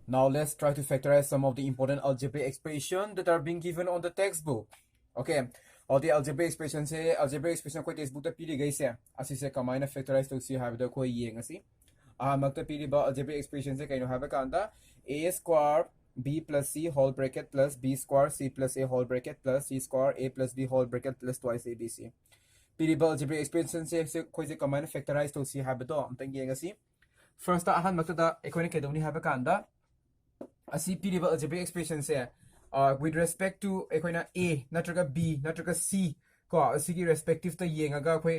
Now let's try to factorize some of the important algebraic expressions that are being given on the textbook. Okay, all the algebraic expressions say algebraic expression ko textbook ta pili gai se asi se kamina factorize to si have the ko yeng asi makta pili ba algebraic expression se kaino have kanda a square b plus c whole bracket plus b square c plus a whole bracket plus c square a plus b whole bracket plus twice abc pili ba algebraic expression se ko se kamina factorize to si have do amtang yeng asi first ta ahan makta da ekone kedoni have kanda asi piriba algebraic expression se with respect to equina a natraga b natraga c ko asigi respective ta yengaga khoi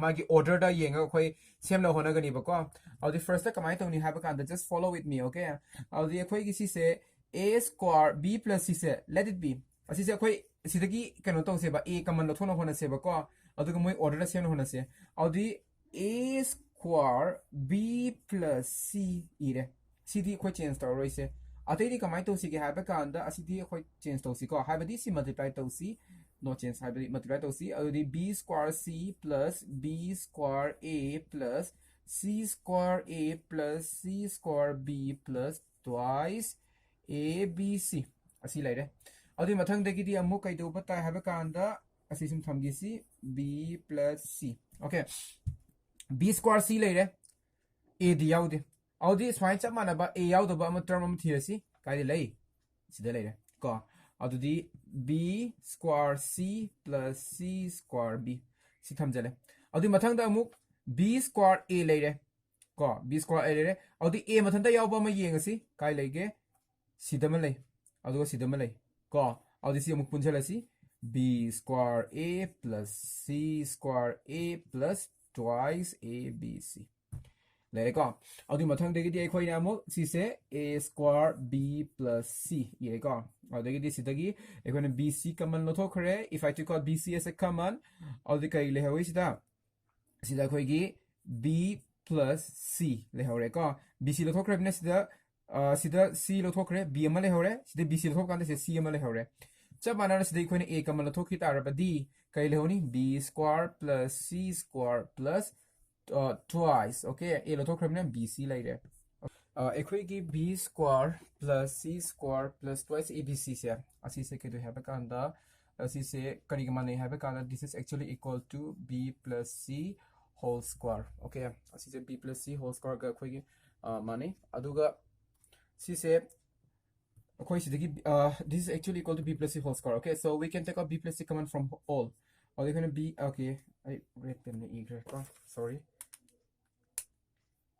magi order da yenga khoi semla hona gani ba ko the first ta kamai tawni have kan just follow with me okay the khoi gi si se a square b plus c se let it be asi se khoi sidagi kano to se ba a kaman lo thona hona se ba ko aduga moi order da semna hona se the a square b plus c ire CD ko change to roi se atai di kamai to si ke have ka anda asidi ko change to si ko have di si multiply to si no change have di multiply to si the b square c plus b square a plus c square a plus c square b plus twice a b c asi lai re adi mathang de gi di amu kai do bata have ka anda asi sim tham gi si b plus c okay b square c lai re a di yaw de Audi swine chap mana ba a yaw do ba ma term am thiasi kai lei sida lei ko adudi b square c plus c square b si thamjale adi mathang da amuk b square a lei re ko b square a lei re adi a mathang da yaw ba ma yengasi kai leige sida ma lei adu sida ma lei ko adi si amuk punjala si b square a plus c square a plus twice a b c Let go. I'll do my tongue dig the equation. She say a square b plus c. Here go. I'll dig this again. A going to bc common loto correct. If I took out bc as a common, I'll the kai leho is down. See that quigi b plus c leho go. bc loto correctness the sida c loto correct b male hore. See the bc loto can say c male hore. Chabanas the equation a common loto kit araba d. Kai leoni b square plus c square plus twice okay a lot of criminal bc later equity b square plus c square plus twice abc se asi se ke do have kanda asi se kari mane have kanda this is actually equal to b plus c whole square okay asi se b plus c whole square ga khoi mane aduga si se khoi sidagi this is actually equal to b plus c whole square okay so we can take out b plus c common from all or they're going to be okay I read them the sorry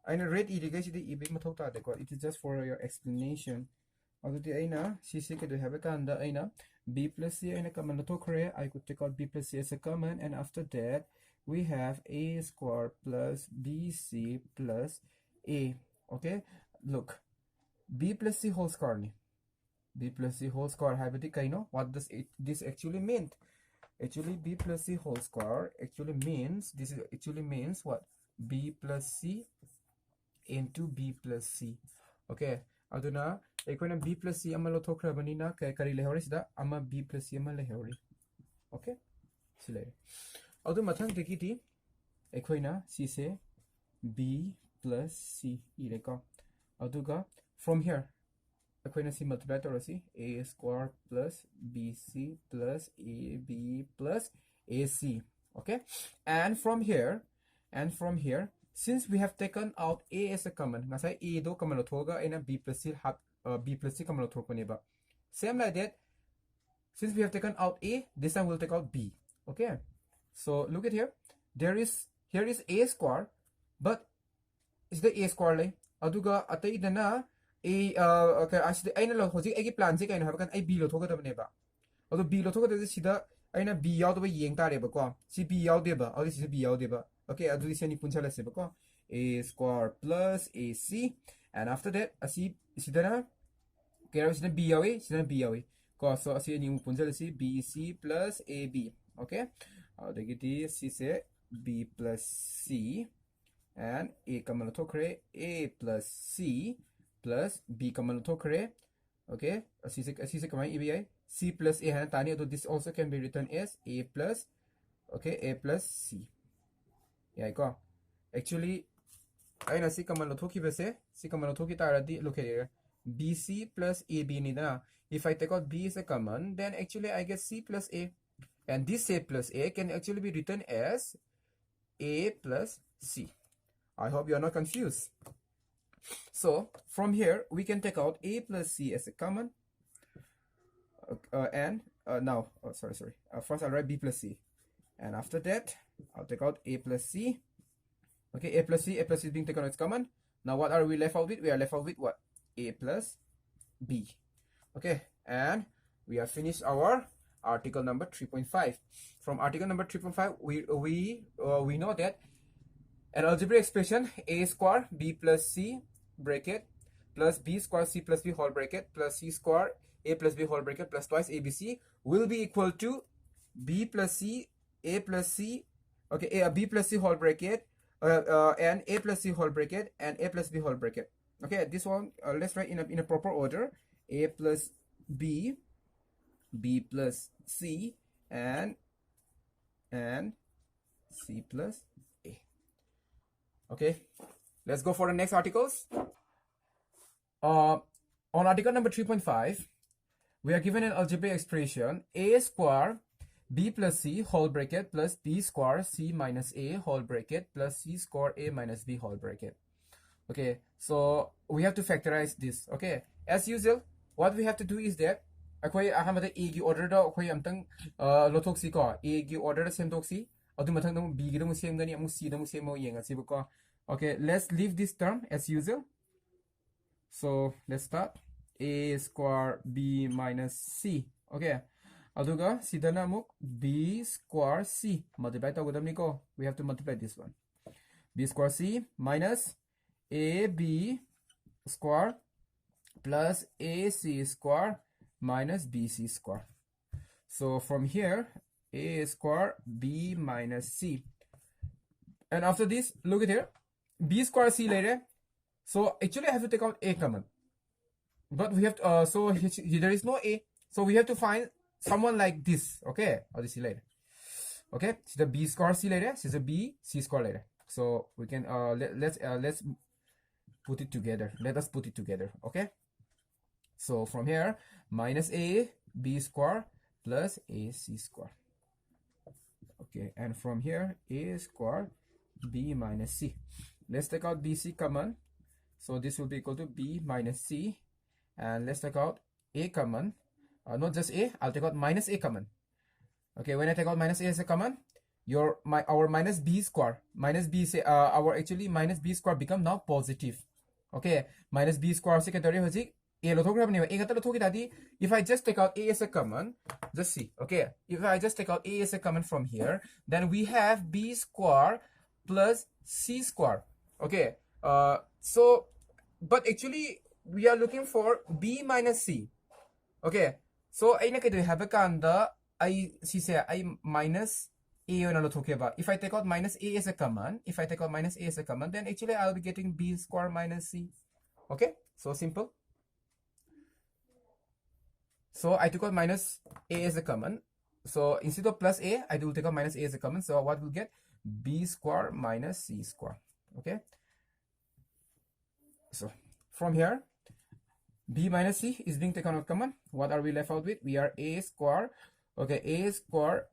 I read irrigation the ibig matauta de ko it is just for your explanation already aina si could have a kanda aina b plus c aina common to correct I could take out b plus c as a common and after that we have a square plus bc plus a okay look b plus c whole square ni b plus c whole square have the kaino what does this actually mean actually b plus c whole square actually means this is actually means what b plus c into b plus c okay aduna ekona b plus c amalo thokrabani na kari lehori sida ama b plus c ama lehori okay sile adu mathang dekiti ekoina c se b plus c ireko aduga from here ekoina c multiply torasi a square plus bc plus ab plus ac okay and from here since we have taken out a as a common ngasai a do common thoga and b plus c have b plus c common thokone ba same like that since we have taken out a this time we'll take out b okay so look at here here is a square but is the a square like aduga atai dana a okay as the aina lo hoji agi plan se kaino have kan ai b lo thoga da ne ba adu b lo thoga da sida aina b yaw do yeng ta re ba ko si b yaw de ba adu si b yaw de ba okay adu si ni puncha la se ba ko a square plus ac and after that asi sidana kaya sidana b yaw ko so asi ni puncha la si bc plus ab okay adu giti si se b plus c and a common to create a plus c plus b common to create okay asi se kamai abi c plus a hana tani so this also can be written as a plus okay a plus c yeah actually aina si common to ki base si common to ki taradi look here BC plus AB nida. If I take out B as a common, then actually I get C plus A. And this A plus A can actually be written as A plus C. I hope you are not confused. So from here, we can take out A plus C as a common. First I'll write B plus C. And after that, I'll take out A plus C. Okay, A plus C is being taken out as common. Now what are we left out with? We are left out with what? A plus B. Okay, and we have finished our article number 3.5. From article number 3.5, we know that an algebraic expression A square B plus C bracket plus B square C plus B whole bracket plus C square A plus B whole bracket plus twice ABC will be equal to B plus C, A plus C, okay, B plus C whole bracket, and A plus C whole bracket and A plus B whole bracket. Okay, this one let's write in a proper order: A plus B, B plus C, and C plus A. Okay, let's go for the next articles. On article number 3.5, we are given an algebraic expression A square B plus C whole bracket plus B square C minus A whole bracket plus C square A minus B whole bracket. Okay, so we have to factorize this. Okay, as usual, what we have to do is that akwai ahamada A gi order da akwai amtang lotoksi ko A gi order da semtoksi adu mathang da B gi da mu semgani amu C da mu semo yenga sibu ko. Okay, let's leave this term as usual. So let's start. A square B minus C. Okay, aduga sidana amuk B square C multiply tagodamni ko. We have to multiply this one. B square C minus AB square plus AC square minus BC square. So from here, A square B minus C. And after this, look at here. B square C later. So actually I have to take out A common. But we have to, so there is no A. So we have to find someone like this. Okay, I'll see later. Okay, so the B square C later. So the B C square later. So we can let's put it together. Let us put it together. Okay. So from here, minus A B square plus AC square. Okay, and from here, A square B minus C. Let's take out BC common. So this will be equal to B minus C. And let's take out A common. Not just A, I'll take out minus A common. Okay, when I take out minus A as a common, our minus B square, minus B say our actually minus B square become now positive. Okay, minus B square secondary hoji A lotograph. If I just take out A as a common, just see. Okay, if I just take out A as a common from here, then we have B square plus C square. Okay, so but actually we are looking for B minus C. Okay, so I have a kanda I minus A if I take out minus A as a common, then actually I'll be getting B square minus C. Okay, so simple. So I took out minus A as a common. So instead of plus A, I will take out minus A as a common. So what we'll get? B square minus C square. Okay. So from here, B minus C is being taken out common. What are we left out with? We are A square. Okay, A square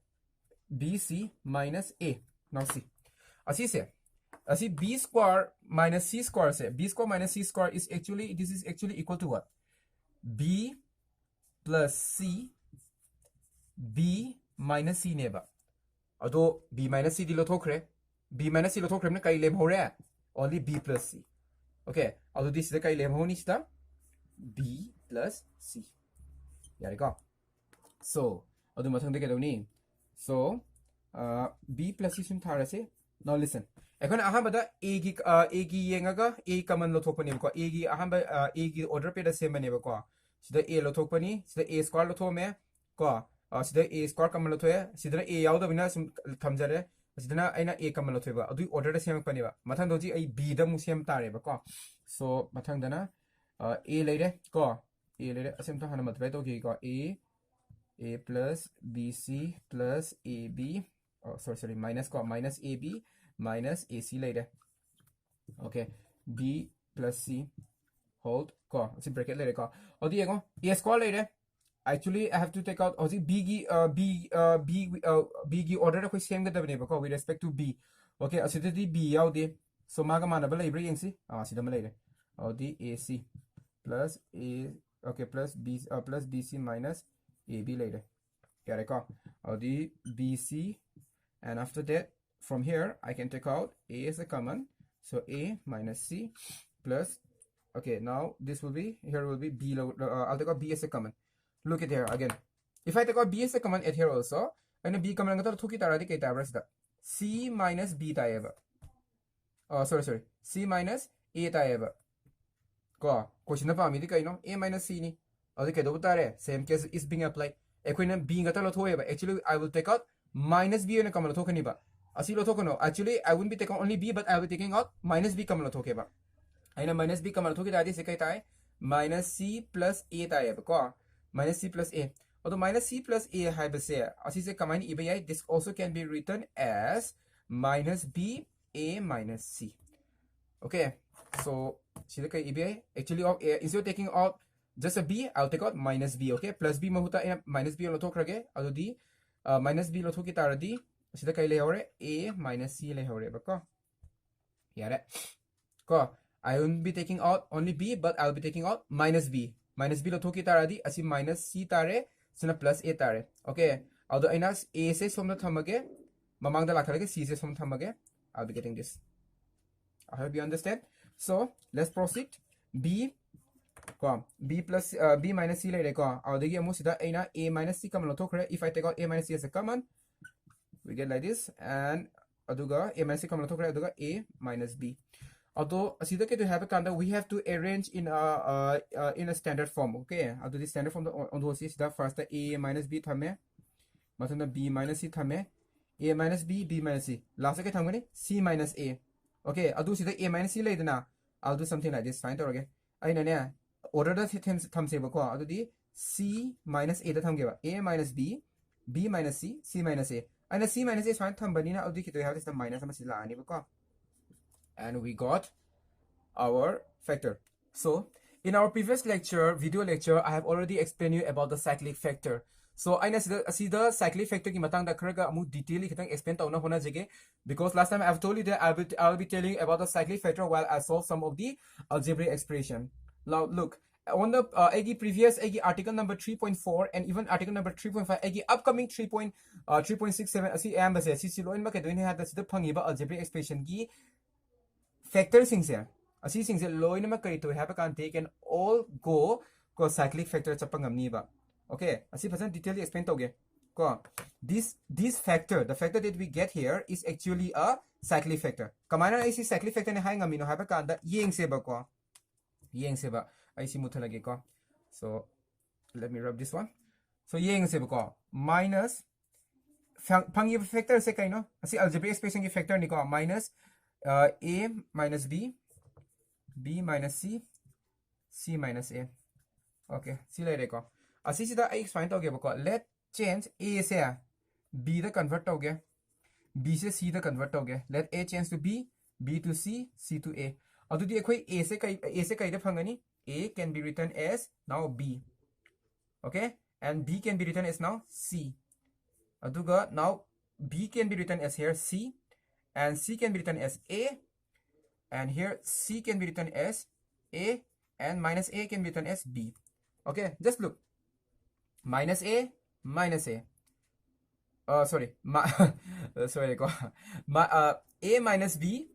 BC minus A. Now see. As see B square minus C square say. B square minus C square is actually, this is actually equal to what? B plus C B minus C neba. Although B minus C di lotokre. B minus C lotokre na kay lem hore. Only B plus C. Okay. Although this is the kay lem ho ni sta B plus C. There you go. So, although mathang deke ni. So, B plus C sun thara se. Now listen. Ekon ahambada A gi yengaga A common lotokpani ko. A gi order pe da same ne ko. Sida A lotokpani, sida A square lotome ko. Sida A square common lotoya, sida A yauda bina sum thamjare. Sida aina A common lotoba. Adu order da same pani ba. Mathang doji ai B da mu same tare ba ko. So, mathang dana A later ko. A later asem to hana matbai to ko A plus BC plus AB. Oh, sorry, minus ko minus AB minus AC later. Okay, B plus C whole ko si bracket le ko odi ego a square le actually I have to take out odi b gi b gi order ko same ga dabne ba ko with respect to b okay asida di b yaudi so maga mana ba libre yengsi sida ma le odi ac plus a okay plus bc minus ab le kya ko odi bc and after that from here I can take out a as a common, so a minus c plus, okay, now this will be, here will be b, I'll take out b as a common. Look at here again. If I take out b as a common at here also, and b common nga to taradi kay tabras da c minus b tayo ba. Oh, sorry, c minus a tayo ba. Ko question na pa mi di kay no a minus c ni. Okay, kay do tare same case is being applied. Equation b nga to thoye ba. Actually I will take out minus b na common to kani ba. Asilo to no. Actually I wouldn't be taking only b, but I will be taking out minus b common to ke ba. Aina minus b common to ke dadi se kay tay minus c plus a tayo ba ko. Minus c plus a. Although minus c plus a hai ba se asi se combine ibay, this also can be written as minus b a minus c. Okay, so sila kay ibay actually instead of taking out just a b, I'll take out minus b. Okay, plus b mahuta minus b lo to krage ado di minus b lo to ki taradi sila kay lehore a minus c lehore ba ko. Yare ko I won't be taking out only b, but I'll be taking out minus b. Minus b lo to ki taradi asi minus c tare sina plus a tare. Okay, although inas a se somna thamage mamang da lakhage c se som thamage, I'll be getting this. I hope you understand. So let's proceed. B ko b plus b minus c le ko audagi amu sida aina a minus c common lo to kare. If I take out a minus c as a common, we get like this, and aduga a minus c common lo to kare aduga a minus b. Although asida ke to have a kanda, we have to arrange in a standard form. Okay, adu the standard form on the sida first a minus b thame matana b minus c thame a minus b minus c last ke thamgani c minus a. Okay, adu sida a minus c le dana I'll do something like this. Fine okay, aina ne order the tham se ba ko adu di c minus a da thamge ba a minus b minus c minus a, and c minus a fine tham bani na adu ki to have this the minus ma sila ani ba ko. And we got our factor. So in our previous lecture, video lecture, I have already explained you about the cyclic factor. So I see the cyclic factor ki matang da karaga amu detail kitang explain tauna hona jage, because last time I've told you that I'll be telling you about the cyclic factor while I solve some of the algebraic expression. Now look, on the previous article number 3.4 and even article number 3.5 upcoming 3.67 asi ambase si silo in ma kedoin ha da sida phangiba algebraic expression ki factor sing se asi sing se loin ma kari to have can take and all go ko cyclic factor chapangam ni ba. Okay, asi pasan detail explain toge ko this factor, the factor that we get here is actually a cyclic factor. Kamana is cyclic factor ne hai ngami no have kan da yeng se ba ko yeng se ba ai si mutha lage ko. So let me rub this one. So yeng se ba ko minus phangi factor se kai no asi algebraic expression ki factor ni ko minus a minus b minus c minus a. Okay, see later ko asi sida I explain to ge ba ko let change a se b the convert to ge b se c the convert to ge, let a change to b to c to a. Adu di ekhoi a se kai da phangani a can be written as now b. Okay, and b can be written as now c. Aduga now b can be written as here c, and c can be written as a, and here c can be written as a, and minus a can be written as b. Okay, just look, minus a sorry sorry a minus b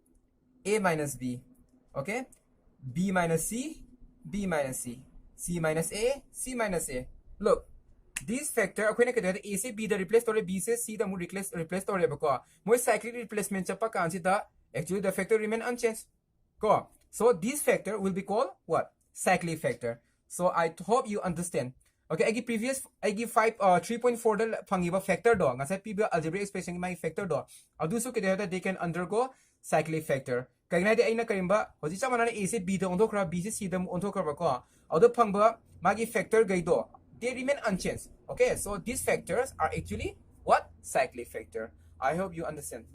okay, b minus c c minus a. Look, this factor akhoi na kede a se b the replace tore b se c the mu replace tore ba ko mo cyclic replacement chapa kan si da actually the factor remain unchanged ko. So this factor will be called what? Cyclic factor. So I hope you understand. Okay, agi previous agi 3.4 da phangiba factor do nga sa pb algebraic expression my factor do adu so kede that they can undergo cyclic factor. Kaya na di ay na karimba hoji sa manana a se b da ondo kra b se c da ondo kra ba ko adu phangba magi factor gai do they remain unchanged. Okay, so these factors are actually what? Cyclic factor. I hope you understand.